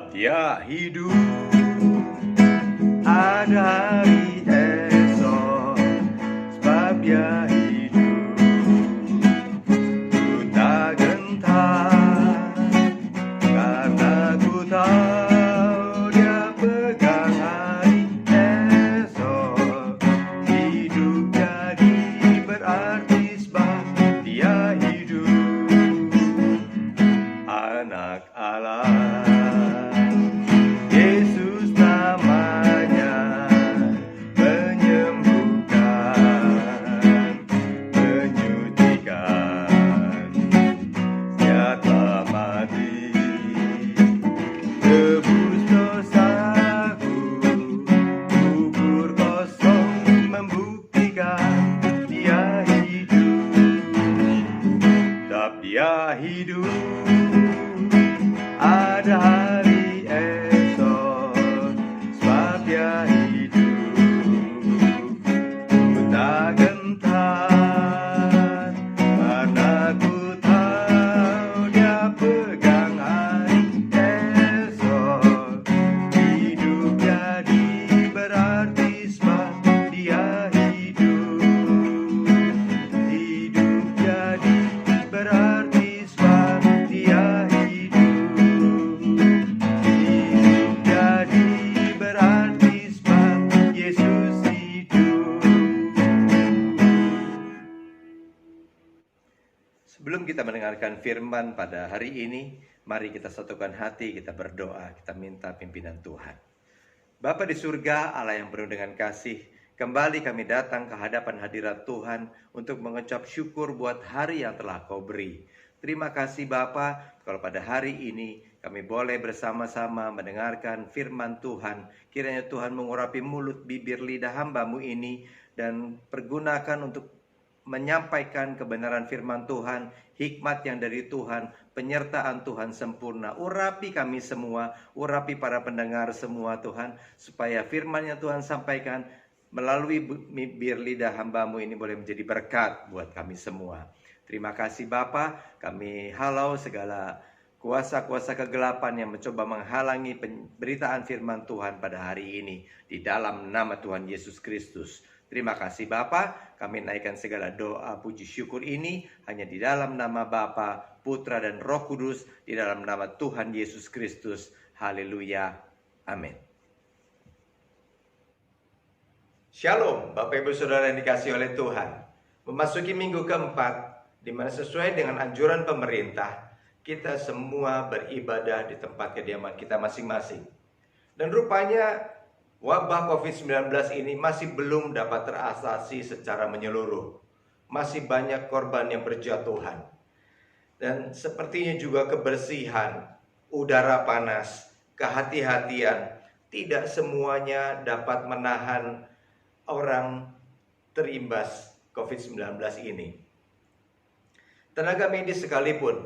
Dia hidup, ada hari esok, sebab dia hidup. Ku tak gentar, karena ku tahu dia pegang hari esok. Hidup jadi berarti sebab dia hidup. Anak Allah, Yesus namanya, menyembuhkan, menyucikan. Dia telah mati, tebus dosaku, kubur kosong membuktikan dia hidup. Sebab dia hidup, ada hari esok, sebab dia hidup. Ku tak gentar, karena ku tahu dia pegang hari esok. Hidup jadi berarti sebab dia hidup. Hidup jadi berarti sebab dia hidup. Sebelum kita mendengarkan firman pada hari ini, mari kita satukan hati, kita berdoa, kita minta pimpinan Tuhan. Bapa di surga, Allah yang penuh dengan kasih, kembali kami datang ke hadapan hadirat Tuhan untuk mengucap syukur buat hari yang telah Kau beri. Terima kasih Bapa, kalau pada hari ini kami boleh bersama-sama mendengarkan firman Tuhan. Kiranya Tuhan mengurapi mulut, bibir, lidah hamba-Mu ini, dan pergunakan untuk menyampaikan kebenaran firman Tuhan, hikmat yang dari Tuhan, penyertaan Tuhan sempurna. Urapi kami semua, urapi para pendengar semua Tuhan, supaya firman yang Tuhan sampaikan melalui bibir lidah hamba-Mu ini boleh menjadi berkat buat kami semua. Terima kasih Bapa, kami halau segala kuasa-kuasa kegelapan yang mencoba menghalangi pemberitaan firman Tuhan pada hari ini, di dalam nama Tuhan Yesus Kristus. Terima kasih Bapa, kami naikkan segala doa puji syukur ini hanya di dalam nama Bapa, Putra dan Roh Kudus, di dalam nama Tuhan Yesus Kristus. Haleluya. Amin. Shalom Bapak Ibu Saudara yang dikasihi oleh Tuhan. Memasuki minggu keempat, di mana sesuai dengan anjuran pemerintah, kita semua beribadah di tempat kediaman kita masing-masing. Dan rupanya wabah COVID-19 ini masih belum dapat teratasi secara menyeluruh. Masih banyak korban yang berjatuhan. Dan sepertinya juga kebersihan, udara panas, kehati-hatian, tidak semuanya dapat menahan orang terimbas COVID-19 ini. Tenaga medis sekalipun,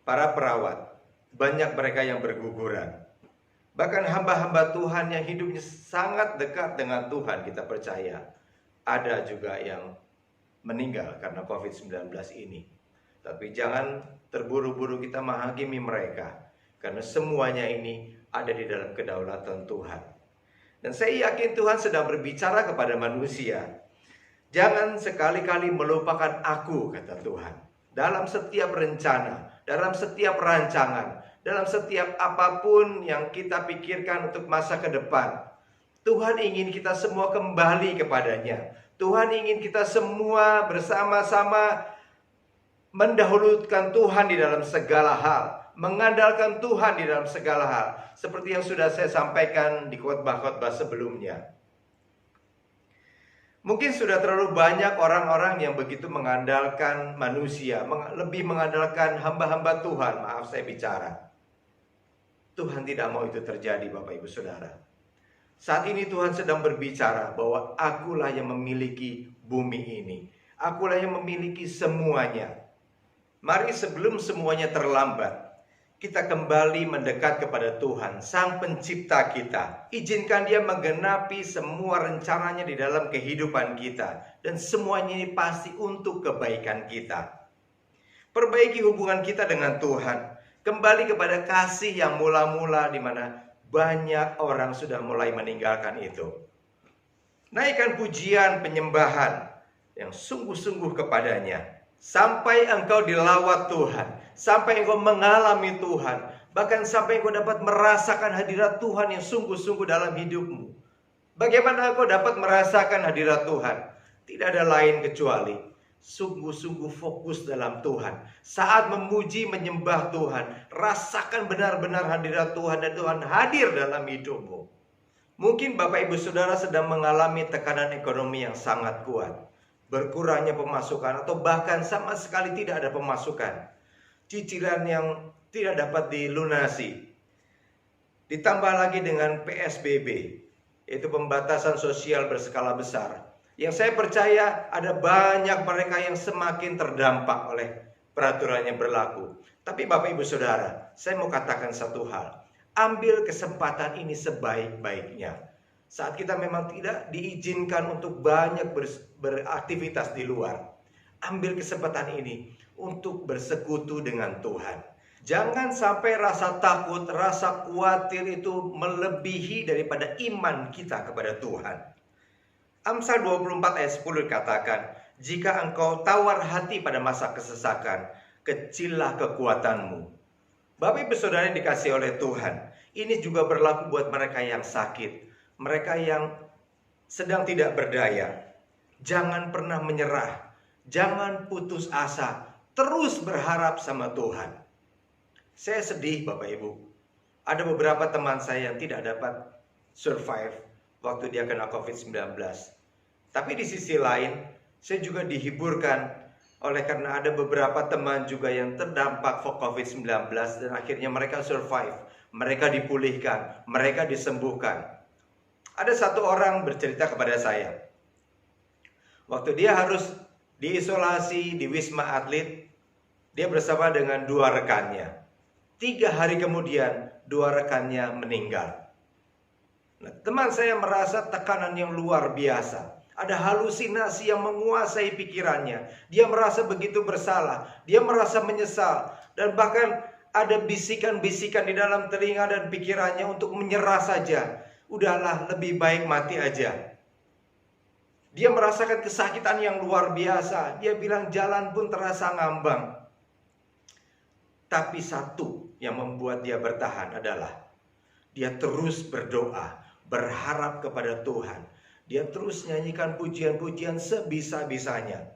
para perawat, banyak mereka yang berguguran. Bahkan hamba-hamba Tuhan yang hidupnya sangat dekat dengan Tuhan, kita percaya ada juga yang meninggal karena COVID-19 ini. Tapi jangan terburu-buru kita menghakimi mereka, karena semuanya ini ada di dalam kedaulatan Tuhan. Dan saya yakin Tuhan sedang berbicara kepada manusia. Jangan sekali-kali melupakan aku, kata Tuhan. Dalam setiap rencana, dalam setiap rancangan, dalam setiap apapun yang kita pikirkan untuk masa ke depan, Tuhan ingin kita semua kembali kepadanya. Tuhan ingin kita semua bersama-sama mendahulukan Tuhan di dalam segala hal, mengandalkan Tuhan di dalam segala hal, seperti yang sudah saya sampaikan di khotbah-khotbah sebelumnya. Mungkin sudah terlalu banyak orang-orang yang begitu mengandalkan manusia, lebih mengandalkan hamba-hamba Tuhan. Maaf saya bicara. Tuhan tidak mau itu terjadi Bapak Ibu Saudara. Saat ini Tuhan sedang berbicara bahwa akulah yang memiliki bumi ini. Akulah yang memiliki semuanya. Mari sebelum semuanya terlambat, kita kembali mendekat kepada Tuhan, Sang Pencipta kita. Izinkan Dia menggenapi semua rencananya di dalam kehidupan kita. Dan semuanya ini pasti untuk kebaikan kita. Perbaiki hubungan kita dengan Tuhan. Kembali kepada kasih yang mula-mula di mana banyak orang sudah mulai meninggalkan itu. Naikkan pujian penyembahan yang sungguh-sungguh kepadanya. Sampai engkau dilawat Tuhan. Sampai engkau mengalami Tuhan. Bahkan sampai engkau dapat merasakan hadirat Tuhan yang sungguh-sungguh dalam hidupmu. Bagaimana engkau dapat merasakan hadirat Tuhan? Tidak ada lain kecuali sungguh-sungguh fokus dalam Tuhan. Saat memuji menyembah Tuhan, rasakan benar-benar hadirat Tuhan dan Tuhan hadir dalam hidupmu. Mungkin Bapak Ibu Saudara sedang mengalami tekanan ekonomi yang sangat kuat. Berkurangnya pemasukan atau bahkan sama sekali tidak ada pemasukan. Cicilan yang tidak dapat dilunasi. Ditambah lagi dengan PSBB, yaitu pembatasan sosial berskala besar. Yang saya percaya ada banyak mereka yang semakin terdampak oleh peraturan yang berlaku. Tapi Bapak Ibu Saudara, saya mau katakan satu hal. Ambil kesempatan ini sebaik-baiknya. Saat kita memang tidak diizinkan untuk banyak beraktivitas di luar. Ambil kesempatan ini untuk bersekutu dengan Tuhan. Jangan sampai rasa takut, rasa khawatir itu melebihi daripada iman kita kepada Tuhan. Amsal 24 ayat 10 dikatakan, jika engkau tawar hati pada masa kesesakan, kecillah kekuatanmu. Bapak Ibu Saudara yang dikasihi oleh Tuhan, ini juga berlaku buat mereka yang sakit, mereka yang sedang tidak berdaya. Jangan pernah menyerah, jangan putus asa, terus berharap sama Tuhan. Saya sedih Bapak Ibu, ada beberapa teman saya yang tidak dapat survive waktu dia kena COVID-19. Tapi di sisi lain, saya juga dihiburkan oleh karena ada beberapa teman juga yang terdampak COVID-19 dan akhirnya mereka survive, mereka dipulihkan, mereka disembuhkan. Ada satu orang bercerita kepada saya, waktu dia harus diisolasi di Wisma Atlet, dia bersama dengan 2 rekannya. 3 hari kemudian 2 rekannya meninggal. Nah, teman saya merasa tekanan yang luar biasa. Ada halusinasi yang menguasai pikirannya. Dia merasa begitu bersalah. Dia merasa menyesal. Dan bahkan ada bisikan-bisikan di dalam telinga dan pikirannya untuk menyerah saja. Udahlah, lebih baik mati aja. Dia merasakan kesakitan yang luar biasa. Dia bilang jalan pun terasa ngambang. Tapi satu yang membuat dia bertahan adalah dia terus berdoa, berharap kepada Tuhan. Dia terus nyanyikan pujian-pujian sebisa-bisanya.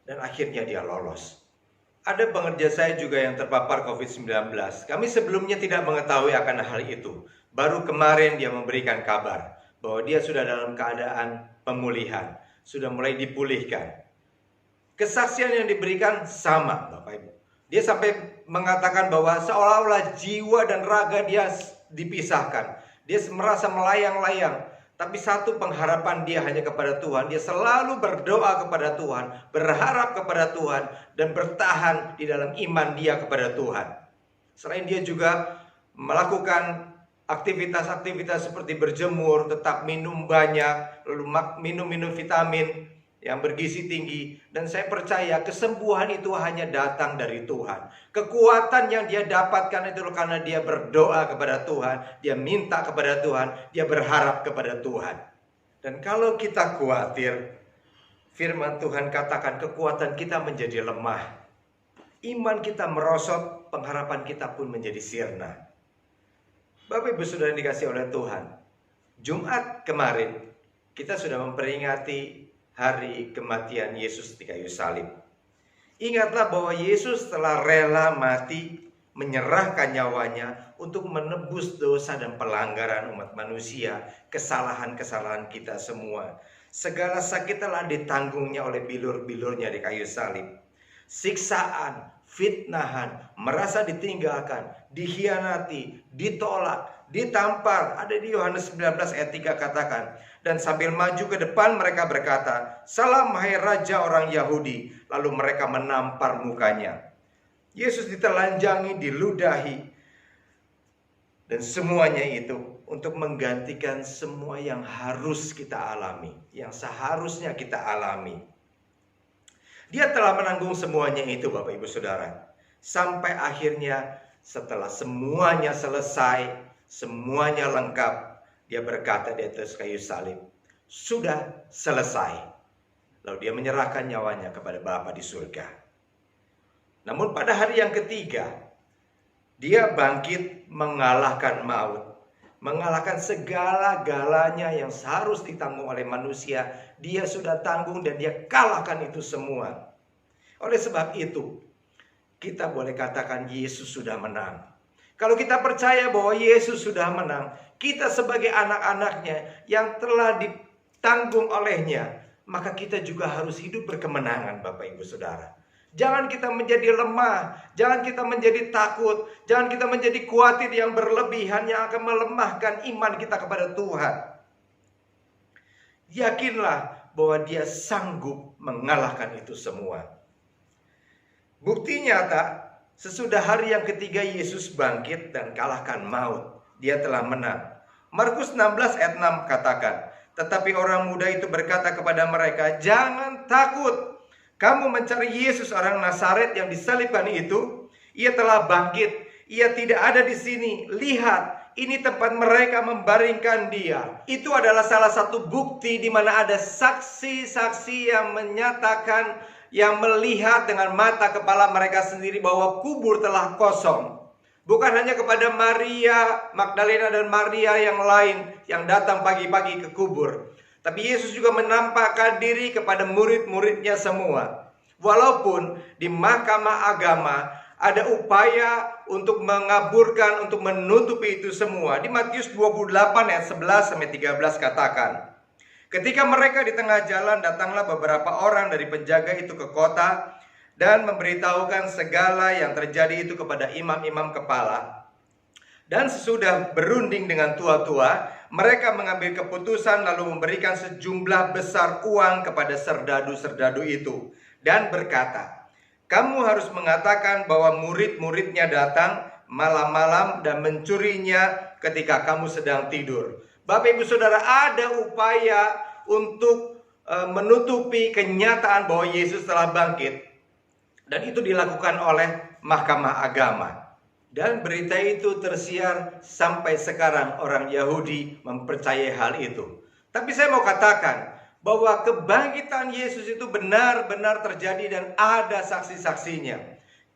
Dan akhirnya dia lolos. Ada pengerja saya juga yang terpapar COVID-19. Kami sebelumnya tidak mengetahui akan hal itu. Baru kemarin dia memberikan kabar bahwa dia sudah dalam keadaan pemulihan. Sudah mulai dipulihkan. Kesaksian yang diberikan sama Bapak Ibu. Dia sampai mengatakan bahwa seolah-olah jiwa dan raga dia dipisahkan. Dia merasa melayang-layang. Tapi satu pengharapan dia hanya kepada Tuhan. Dia selalu berdoa kepada Tuhan, berharap kepada Tuhan, dan bertahan di dalam iman dia kepada Tuhan. Selain dia juga melakukan aktivitas-aktivitas seperti berjemur, tetap minum banyak, lalu minum vitamin yang bergizi tinggi. Dan saya percaya kesembuhan itu hanya datang dari Tuhan. Kekuatan yang dia dapatkan itu karena dia berdoa kepada Tuhan, dia minta kepada Tuhan, dia berharap kepada Tuhan. Dan kalau kita khawatir, firman Tuhan katakan kekuatan kita menjadi lemah. Iman kita merosot, pengharapan kita pun menjadi sirna. Bapak Ibu Saudara yang dikasihi oleh Tuhan, Jumat kemarin kita sudah memperingati hari kematian Yesus di kayu salib. Ingatlah bahwa Yesus telah rela mati, menyerahkan nyawanya untuk menebus dosa dan pelanggaran umat manusia, kesalahan-kesalahan kita semua. Segala sakit telah ditanggungnya oleh bilur-bilurnya di kayu salib. Siksaan, fitnahan, merasa ditinggalkan, dikhianati, ditolak, ditampar. Ada di Yohanes 19 ayat 3 katakan, dan sambil maju ke depan mereka berkata, "Salam hai Raja orang Yahudi." Lalu mereka menampar mukanya. Yesus ditelanjangi, diludahi. Dan semuanya itu untuk menggantikan semua yang harus kita alami, yang seharusnya kita alami. Dia telah menanggung semuanya itu Bapak Ibu Saudara. Sampai akhirnya Setelah semuanya selesai, semuanya lengkap, dia berkata di atas kayu salib, sudah selesai. Lalu dia menyerahkan nyawanya kepada Bapa di surga. Namun pada hari yang ketiga, dia bangkit mengalahkan maut, mengalahkan segala-galanya yang harus ditanggung oleh manusia. Dia sudah tanggung dan dia kalahkan itu semua. Oleh sebab itu, kita boleh katakan Yesus sudah menang. Kalau kita percaya bahwa Yesus sudah menang, kita sebagai anak-anaknya yang telah ditanggung olehnya, maka kita juga harus hidup berkemenangan, Bapak Ibu Saudara. Jangan kita menjadi lemah, jangan kita menjadi takut, jangan kita menjadi khawatir yang berlebihan yang akan melemahkan iman kita kepada Tuhan. Yakinlah bahwa Dia sanggup mengalahkan itu semua. Bukti nyata, sesudah hari yang ketiga Yesus bangkit dan kalahkan maut. Dia telah menang. Markus 16 ayat 6 katakan, tetapi orang muda itu berkata kepada mereka, jangan takut. Kamu mencari Yesus orang Nazaret yang disalibkan itu. Ia telah bangkit. Ia tidak ada di sini. Lihat, ini tempat mereka membaringkan dia. Itu adalah salah satu bukti di mana ada saksi-saksi yang menyatakan, yang melihat dengan mata kepala mereka sendiri bahwa kubur telah kosong. Bukan hanya kepada Maria Magdalena dan Maria yang lain yang datang pagi-pagi ke kubur, tapi Yesus juga menampakkan diri kepada murid-muridnya semua. Walaupun di mahkamah agama ada upaya untuk mengaburkan, untuk menutupi itu semua. Di Matius 28 ayat 11 sampai 13 katakan, ketika mereka di tengah jalan, datanglah beberapa orang dari penjaga itu ke kota dan memberitahukan segala yang terjadi itu kepada imam-imam kepala. Dan sesudah berunding dengan tua-tua, mereka mengambil keputusan lalu memberikan sejumlah besar uang kepada serdadu-serdadu itu. Dan berkata, kamu harus mengatakan bahwa murid-muridnya datang malam-malam dan mencurinya ketika kamu sedang tidur. Bapak Ibu Saudara, ada upaya untuk menutupi kenyataan bahwa Yesus telah bangkit. Dan itu dilakukan oleh mahkamah agama. Dan berita itu tersiar sampai sekarang orang Yahudi mempercayai hal itu. Tapi saya mau katakan bahwa kebangkitan Yesus itu benar-benar terjadi dan ada saksi-saksinya.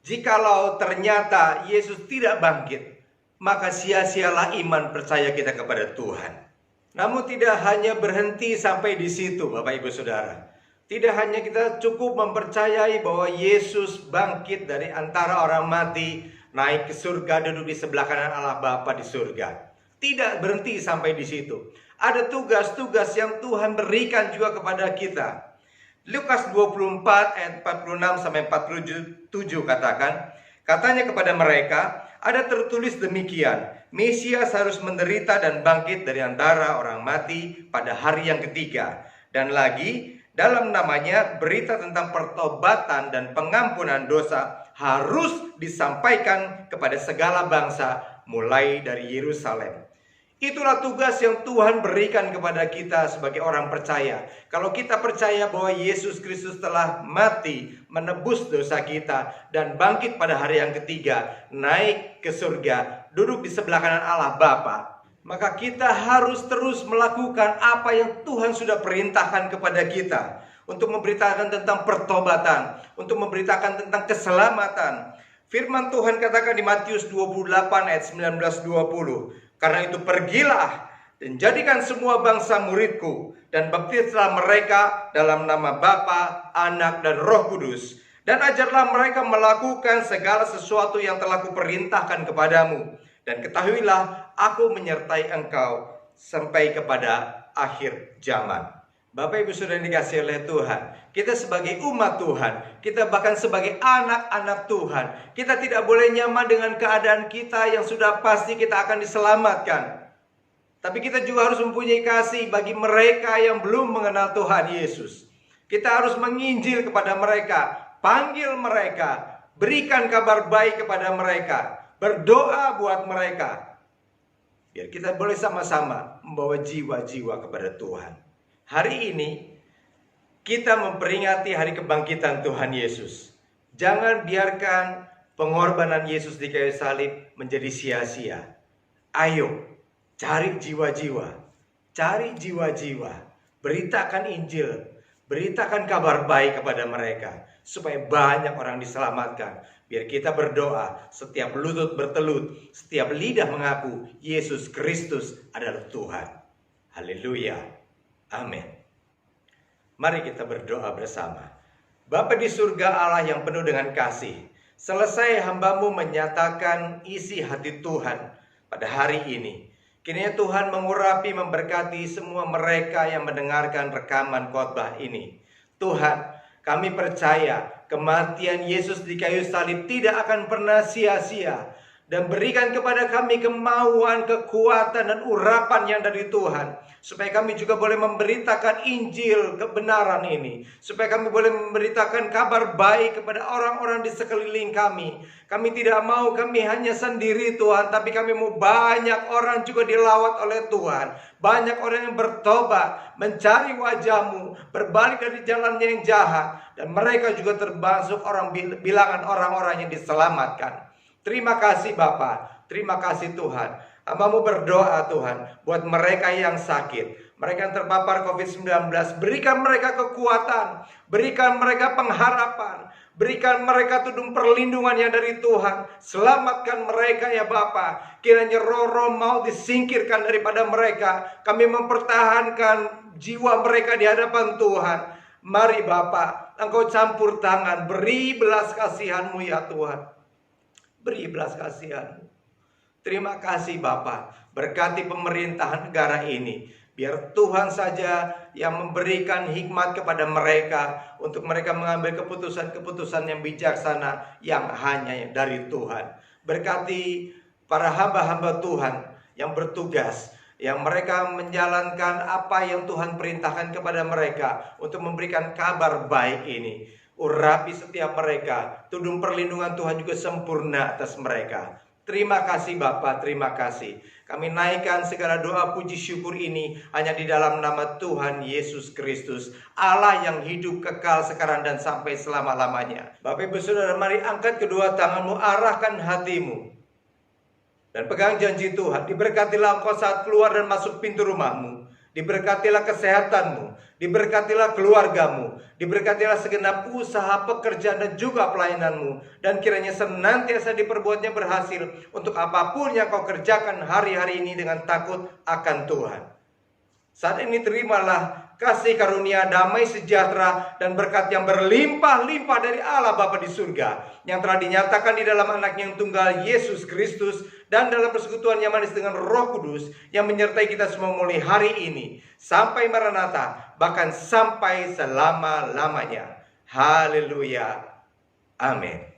Jikalau ternyata Yesus tidak bangkit, maka sia-sialah iman percaya kita kepada Tuhan. Namun tidak hanya berhenti sampai di situ, Bapak Ibu Saudara. Tidak hanya kita cukup mempercayai bahwa Yesus bangkit dari antara orang mati, naik ke surga, duduk di sebelah kanan Allah Bapa di surga. Tidak berhenti sampai di situ. Ada tugas-tugas yang Tuhan berikan juga kepada kita. Lukas 24 ayat 46 sampai 47 katakan, katanya kepada mereka, ada tertulis demikian, Mesias harus menderita dan bangkit dari antara orang mati pada hari yang ketiga. Dan lagi, dalam namanya berita tentang pertobatan dan pengampunan dosa harus disampaikan kepada segala bangsa mulai dari Yerusalem. Itulah tugas yang Tuhan berikan kepada kita sebagai orang percaya. Kalau kita percaya bahwa Yesus Kristus telah mati, menebus dosa kita, dan bangkit pada hari yang ketiga, naik ke surga, duduk di sebelah kanan Allah Bapa, maka kita harus terus melakukan apa yang Tuhan sudah perintahkan kepada kita. Untuk memberitakan tentang pertobatan, untuk memberitakan tentang keselamatan. Firman Tuhan katakan di Matius 28 ayat 19-20. Karena itu pergilah dan jadikan semua bangsa muridku, dan baptislah mereka dalam nama Bapa, Anak, dan Roh Kudus. Dan ajarlah mereka melakukan segala sesuatu yang telah kuperintahkan kepadamu. Dan ketahuilah, aku menyertai engkau sampai kepada akhir zaman. Bapak Ibu Saudara yang dikasihi oleh Tuhan, kita sebagai umat Tuhan, kita bahkan sebagai anak-anak Tuhan, kita tidak boleh nyaman dengan keadaan kita yang sudah pasti kita akan diselamatkan. Tapi kita juga harus mempunyai kasih bagi mereka yang belum mengenal Tuhan Yesus. Kita harus menginjil kepada mereka, panggil mereka, berikan kabar baik kepada mereka, berdoa buat mereka. Biar kita boleh sama-sama membawa jiwa-jiwa kepada Tuhan. Hari ini kita memperingati hari kebangkitan Tuhan Yesus. Jangan biarkan pengorbanan Yesus di kayu salib menjadi sia-sia. Ayo, cari jiwa-jiwa, cari jiwa-jiwa, beritakan Injil, beritakan kabar baik kepada mereka, supaya banyak orang diselamatkan. Biar kita berdoa, setiap lutut bertelut, setiap lidah mengaku Yesus Kristus adalah Tuhan. Haleluya. Amin. Mari kita berdoa bersama. Bapa di surga, Allah yang penuh dengan kasih, selesai hamba-Mu menyatakan isi hati Tuhan pada hari ini. Kiranya Tuhan mengurapi, memberkati semua mereka yang mendengarkan rekaman khotbah ini. Tuhan, kami percaya kematian Yesus di kayu salib tidak akan pernah sia-sia. Dan berikan kepada kami kemauan, kekuatan, dan urapan yang dari Tuhan. Supaya kami juga boleh memberitakan Injil kebenaran ini. Supaya kami boleh memberitakan kabar baik kepada orang-orang di sekeliling kami. Kami tidak mau kami hanya sendiri Tuhan. Tapi kami mau banyak orang juga dilawat oleh Tuhan. Banyak orang yang bertobat, mencari wajah-Mu, berbalik dari jalannya yang jahat. Dan mereka juga termasuk bilangan orang-orang yang diselamatkan. Terima kasih Bapa, terima kasih Tuhan. Hamba-Mu berdoa Tuhan, buat mereka yang sakit, mereka yang terpapar COVID-19, berikan mereka kekuatan, berikan mereka pengharapan, berikan mereka tudung perlindungan yang dari Tuhan. Selamatkan mereka ya Bapa. Kiranya roh-roh mau disingkirkan daripada mereka. Kami mempertahankan jiwa mereka di hadapan Tuhan. Mari Bapa, Engkau campur tangan, beri belas kasihan-Mu ya Tuhan. Beri belas kasihan. Terima kasih Bapa. Berkati pemerintahan negara ini. Biar Tuhan saja yang memberikan hikmat kepada mereka. Untuk mereka mengambil keputusan-keputusan yang bijaksana. Yang hanya dari Tuhan. Berkati para hamba-hamba Tuhan yang bertugas. Yang mereka menjalankan apa yang Tuhan perintahkan kepada mereka. Untuk memberikan kabar baik ini. Urapi setiap mereka. Tudung perlindungan Tuhan juga sempurna atas mereka. Terima kasih Bapa, terima kasih. Kami naikkan segala doa puji syukur ini hanya di dalam nama Tuhan Yesus Kristus, Allah yang hidup kekal sekarang dan sampai selama-lamanya. Bapak Ibu Saudara, mari angkat kedua tanganmu, arahkan hatimu. Dan pegang janji Tuhan. Diberkatilah engkau saat keluar dan masuk pintu rumahmu. Diberkatilah kesehatanmu, diberkatilah keluargamu, diberkatilah segenap usaha, pekerjaan dan juga pelayananmu. Dan kiranya senantiasa diperbuatnya berhasil untuk apapun yang kau kerjakan hari-hari ini dengan takut akan Tuhan. Saat ini terimalah kasih karunia, damai sejahtera, dan berkat yang berlimpah-limpah dari Allah Bapa di surga. Yang telah dinyatakan di dalam anaknya yang tunggal Yesus Kristus. Dan dalam persekutuan yang manis dengan Roh Kudus yang menyertai kita semua mulai hari ini sampai Maranatha, bahkan sampai selama-lamanya. Haleluya. Amin.